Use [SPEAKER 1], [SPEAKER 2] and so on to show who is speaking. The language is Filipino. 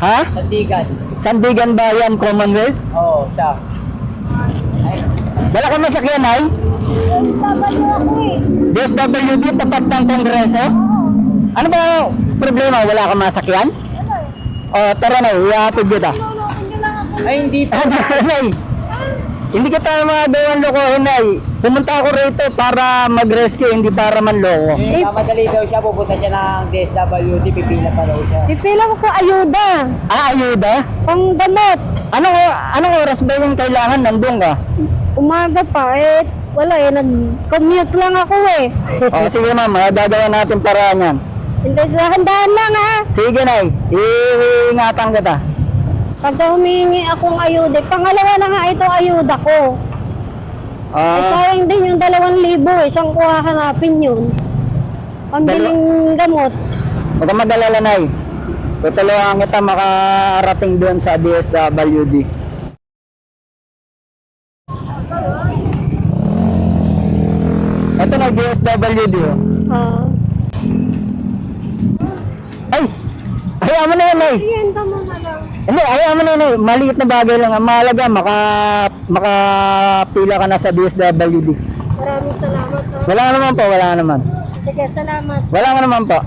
[SPEAKER 1] Ha?
[SPEAKER 2] Sandigan.
[SPEAKER 1] Sandigan Bayan, Commonwealth?
[SPEAKER 2] Oo, siya.
[SPEAKER 1] Wala ka masakyan, ay?
[SPEAKER 3] Babalo ako eh.
[SPEAKER 1] DSWD, tapat ng Kongreso? Ano ba problema? Wala ka masakyan? O, tara na, ihatid kita.
[SPEAKER 3] Lulukin niyo lang ako.
[SPEAKER 2] Ay, hindi po.
[SPEAKER 1] Nay, hindi kita magawan lokohin, Nay. Pumunta ako rito para mag-rescue, hindi para manloko.
[SPEAKER 2] Kamadali daw siya, pupunta siya ng DSWD, pipila pa daw siya.
[SPEAKER 3] Pipila ko ko ayuda.
[SPEAKER 1] Ah, ayuda?
[SPEAKER 3] Pang gamot.
[SPEAKER 1] Anong oras ba yung kailangan nandun ka?
[SPEAKER 3] Umaga pa eh. Wala eh. Nag-commute lang ako eh.
[SPEAKER 1] O, sige ma'am, gagawa natin paraan yan.
[SPEAKER 3] Hindi, dahan-dahan lang ha.
[SPEAKER 1] Sige, Nay, iingatan kita.
[SPEAKER 3] Pagka humingi akong ayuda, pangalawa na nga ito ayuda ko. Eh, sayang din yung 2,000 eh. Saan ko hahanapin yun? Pambiling gamot.
[SPEAKER 1] Huwag kang mag-alala, Nay. Tutulungan kita makarating doon sa DSWD. Ito na, DSWD. Oh.
[SPEAKER 3] Ah.
[SPEAKER 1] Ay! Ayaw mo na yan, Nay.
[SPEAKER 3] Yan, tama na lang.
[SPEAKER 1] Hindi, ayaw mo na yan, Nay. Maliit na bagay lang. Ang mahalaga, makapila ka na sa DSWD.
[SPEAKER 3] Maraming salamat ha.
[SPEAKER 1] Wala naman po, wala naman.
[SPEAKER 3] Sige, salamat.
[SPEAKER 1] Wala naman po.